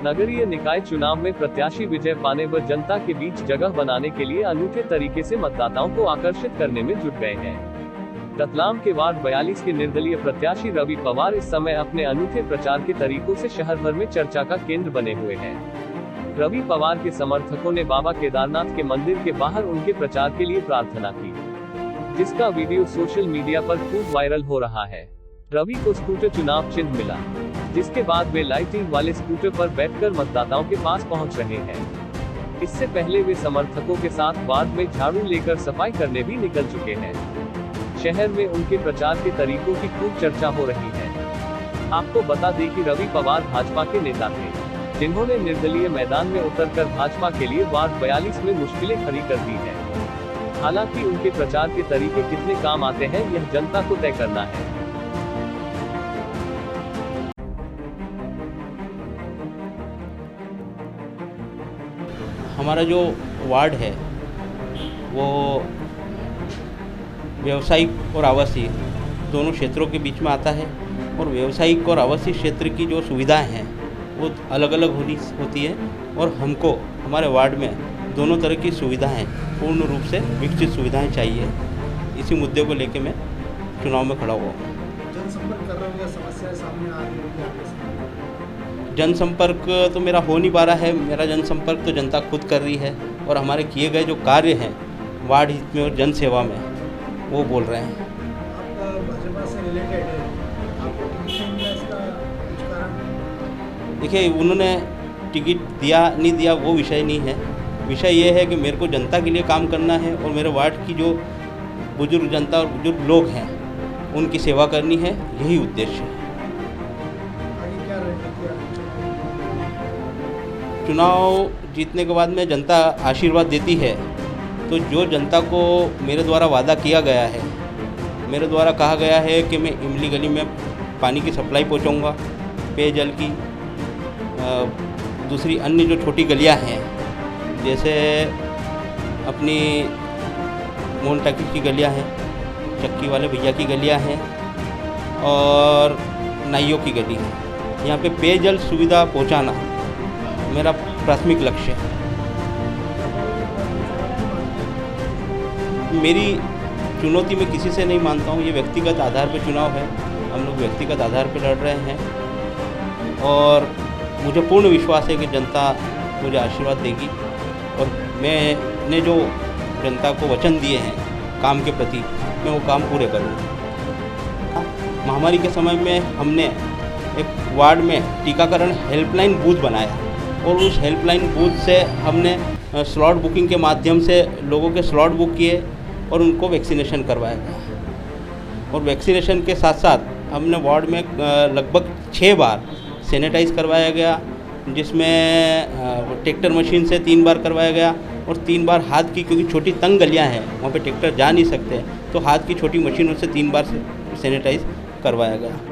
नगरीय निकाय चुनाव में प्रत्याशी विजय पाने व जनता के बीच जगह बनाने के लिए अनूठे तरीके से मतदाताओं को आकर्षित करने में जुट गए हैं। रतलाम के वार्ड 42 के निर्दलीय प्रत्याशी रवि पवार इस समय अपने अनूठे प्रचार के तरीकों से शहर भर में चर्चा का केंद्र बने हुए हैं। रवि पवार के समर्थकों ने बाबा केदारनाथ के मंदिर के बाहर उनके प्रचार के लिए प्रार्थना की, जिसका वीडियो सोशल मीडिया पर खूब वायरल हो रहा है। रवि को स्कूटर चुनाव चिन्ह मिला, जिसके बाद वे लाइटिंग वाले स्कूटर पर बैठकर मतदाताओं के पास पहुंच रहे हैं। इससे पहले वे समर्थकों के साथ वार्ड में झाड़ू लेकर सफाई करने भी निकल चुके हैं। शहर में उनके प्रचार के तरीकों की खूब चर्चा हो रही है। आपको बता दें कि रवि पवार भाजपा के नेता थे, जिन्होंने निर्दलीय मैदान में उतरकर भाजपा के लिए वार्ड 42 में मुश्किलें खड़ी कर दी है। हालांकि उनके प्रचार के तरीके कितने काम आते हैं, यह जनता को तय करना है। हमारा जो वार्ड है वो व्यावसायिक और आवासीय दोनों क्षेत्रों के बीच में आता है, और व्यावसायिक और आवासीय क्षेत्र की जो सुविधाएं हैं वो अलग अलग होती है, और हमको हमारे वार्ड में दोनों तरह की सुविधाएं पूर्ण रूप से विकसित सुविधाएं चाहिए। इसी मुद्दे को लेकर मैं चुनाव में खड़ा हुआ हूँ। जनसंपर्क कर रहे हो, समस्याएं सामने आ रही है? जनसंपर्क तो मेरा हो नहीं पा रहा है। मेरा जनसंपर्क तो जनता खुद कर रही है, और हमारे किए गए जो कार्य हैं वार्ड हित में और जन सेवा में वो बोल रहे हैं। आपका भाजपा से रिलेटेड है, आपको टिकट नहीं मिला, इसका कुछ कारण? देखिए, उन्होंने टिकट दिया नहीं दिया वो विषय नहीं है। विषय ये है कि मेरे को जनता के लिए काम करना है, और मेरे वार्ड की जो बुजुर्ग जनता और बुजुर्ग लोग हैं उनकी सेवा करनी है, यही उद्देश्य है। आगे क्या रणनीति है? चुनाव जीतने के बाद में जनता आशीर्वाद देती है, तो जो जनता को मेरे द्वारा वादा किया गया है, मेरे द्वारा कहा गया है कि मैं इमली गली में पानी की सप्लाई पहुंचाऊंगा, पेयजल की, दूसरी अन्य जो छोटी गलियां हैं जैसे अपनी मोहन टाकी की गलियां हैं, चक्की वाले भैया की गलियां हैं, और नाइयों की गली है, यहाँ पे पेयजल सुविधा पहुंचाना मेरा प्राथमिक लक्ष्य है। मेरी चुनौती मैं किसी से नहीं मानता हूँ। ये व्यक्तिगत आधार पर चुनाव है, हम लोग व्यक्तिगत आधार पर लड़ रहे हैं, और मुझे पूर्ण विश्वास है कि जनता मुझे आशीर्वाद देगी, और मैंने जो जनता को वचन दिए हैं काम के प्रति, मैं वो काम पूरे करूँगा। महामारी के समय में हमने एक वार्ड में टीकाकरण हेल्पलाइन बूथ बनाया, और उस हेल्पलाइन बूथ से हमने स्लॉट बुकिंग के माध्यम से लोगों के स्लॉट बुक किए और उनको वैक्सीनेशन करवाया गया। और वैक्सीनेशन के साथ साथ हमने वार्ड में लगभग 6 बार सैनिटाइज करवाया गया, जिसमें ट्रैक्टर मशीन से 3 बार करवाया गया, और 3 बार हाथ की, क्योंकि छोटी तंग गलियां हैं वहाँ पे ट्रैक्टर जा नहीं सकते, तो हाथ की छोटी मशीनों से 3 बार सैनिटाइज करवाया गया।